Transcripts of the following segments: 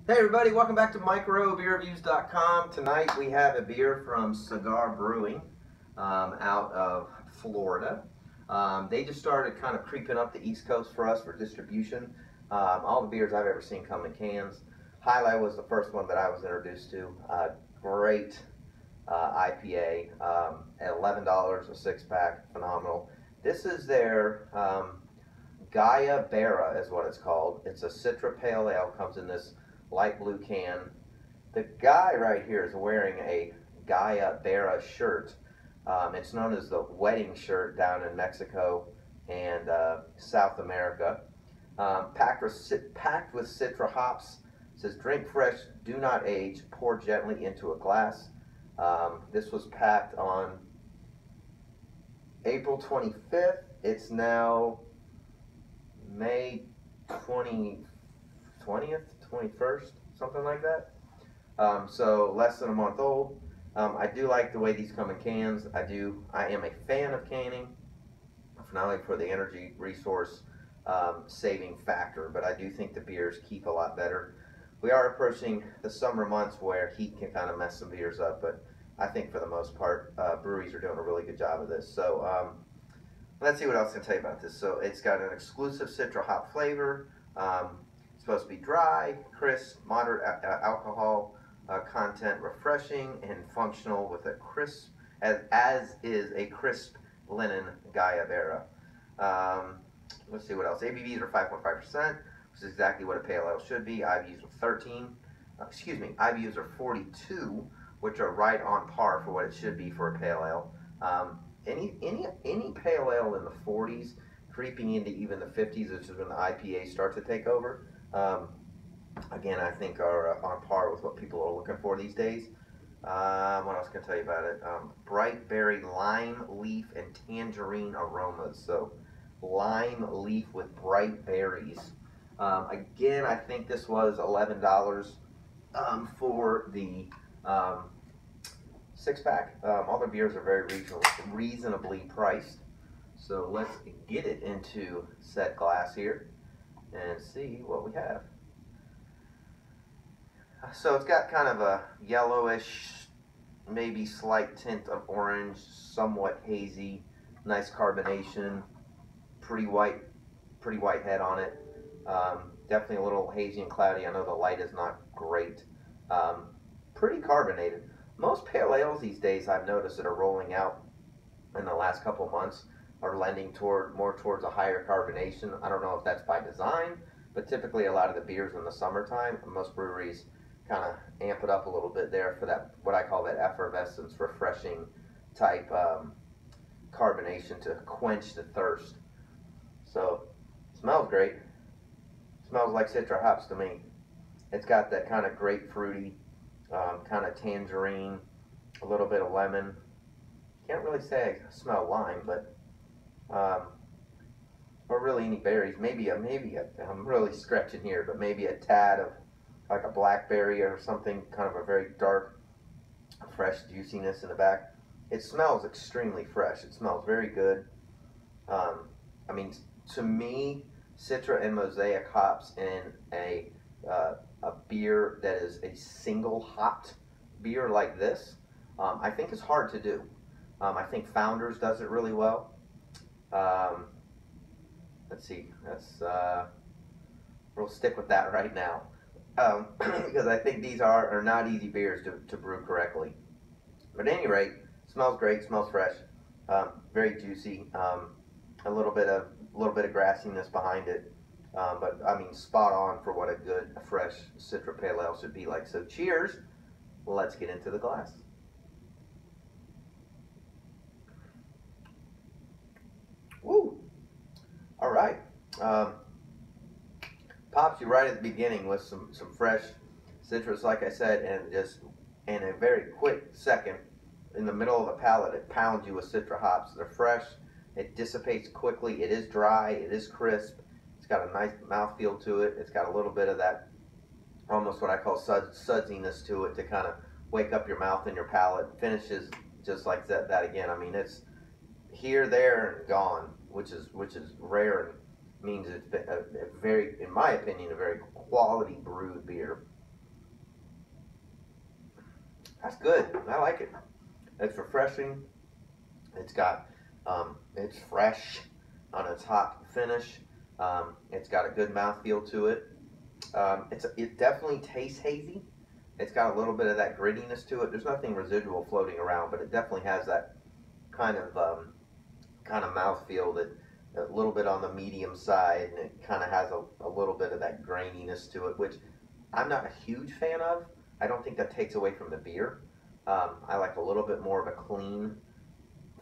Hey everybody, welcome back to microbeerreviews.com. Tonight we have a beer from Cigar Brewing out of Florida. They just started kind of creeping up the East Coast for us for distribution. All the beers I've ever seen come in cans. Highlight was the first one that I was introduced to. Great IPA at $11 a six pack, phenomenal. This is their Guayabera is what it's called. It's a Citra Pale Ale, comes in this light blue can. The guy right here is wearing a Guayabera shirt. It's known as the wedding shirt down in Mexico and South America. Packed with Citra hops. It says drink fresh, do not age, pour gently into a glass. This was packed on April 25th. It's now May 20th, 21st, something like that. So less than a month old. I do like the way these come in cans. I am a fan of canning, not only for the energy resource saving factor, but I do think the beers keep a lot better. We are approaching the summer months where heat can kind of mess some beers up, but I think for the most part, breweries are doing a really good job of this. So let's see what else I can tell you about this. So it's got an exclusive Citra hop flavor. It's supposed to be dry, crisp, moderate alcohol content, refreshing and functional with a crisp, as is a crisp linen Guayabera. Let's see what else. ABVs are 5.5%, which is exactly what a pale ale should be. IBUs are 13. IBUs are 42, which are right on par for what it should be for a pale ale. Any pale ale in the 40s, creeping into even the 50s, which is when the IPAs start to take over, again, I think are on par with what people are looking for these days. What else can I tell you about it? Bright berry, lime leaf, and tangerine aromas. So lime leaf with bright berries. Again, I think this was $11 for the six pack. All the beers are very reasonably priced. So let's get it into said glass here and see what we have. So it's got kind of a yellowish, maybe slight tint of orange, somewhat hazy, nice carbonation, pretty white head on it. Definitely a little hazy and cloudy. I know the light is not great. Pretty carbonated. Most pale ales these days, I've noticed, that are rolling out in the last couple months are lending more towards a higher carbonation. I don't know if that's by design, but typically a lot of the beers in the summertime, most breweries kind of amp it up a little bit there for that, what I call that effervescence, refreshing type carbonation to quench the thirst. So smells great. Smells like Citra hops to me. It's got that kind of grapefruity, kind of tangerine, a little bit of lemon. Can't really say I smell lime, but or really any berries. Maybe I'm really stretching here, but maybe a tad of like a blackberry or something, kind of a very dark, fresh juiciness in the back. It smells extremely fresh. It smells very good. I mean, to me, Citra and Mosaic hops in a beer that is a single hopped beer like this, I think is hard to do. I think Founders does it really well. Let's see, we'll stick with that right now. Because I think these are not easy beers to brew correctly. But at any rate, smells great, smells fresh, very juicy, a little bit of grassiness behind it, but I mean spot on for what a good fresh Citra Pale Ale should be like. So cheers, let's get into the glass. Woo! All right. Pops you right at the beginning with some fresh citrus, like I said, and just in a very quick second, in the middle of the palate, it pounds you with Citra hops. They're fresh. It dissipates quickly. It is dry. It is crisp. It's got a nice mouthfeel to it. It's got a little bit of that, almost what I call sudsiness to it, to kind of wake up your mouth and your palate. Finishes just like that again. I mean, it's here, there, and gone, which is rare and means it's a very, in my opinion, a very quality brewed beer. That's good. I like it. It's refreshing. It's got, it's fresh on its hot finish. It's got a good mouthfeel to it. It definitely tastes hazy. It's got a little bit of that grittiness to it. There's nothing residual floating around, but it definitely has that kind of mouthfeel that a little bit on the medium side, and it kind of has a little bit of that graininess to it, which I'm not a huge fan of. I don't think that takes away from the beer. I like a little bit more of a clean,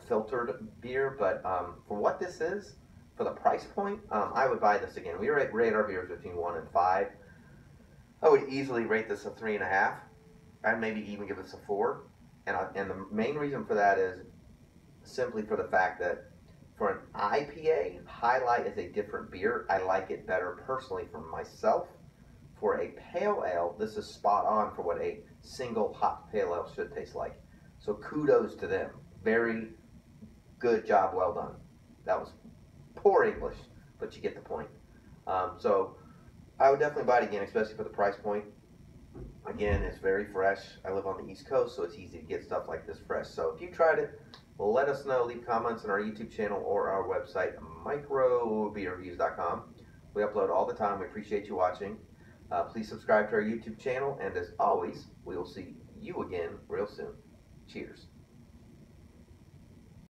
filtered beer, but for what this is, for the price point, I would buy this again. We rate our beers between 1 and 5. I would easily rate this a 3.5. I'd maybe even give this a 4. And the main reason for that is simply for the fact that for an IPA, Highlight is a different beer. I like it better personally for myself. For a pale ale, this is spot on for what a single hot pale ale should taste like. So kudos to them. Very good job, well done. That was poor English, but you get the point. So I would definitely buy it again, especially for the price point. Again, it's very fresh. I live on the East Coast, so it's easy to get stuff like this fresh. So if you tried it, let us know. Leave comments on our YouTube channel or our website, microbeerreviews.com. We upload all the time. We appreciate you watching. Please subscribe to our YouTube channel, and as always, we will see you again real soon. Cheers.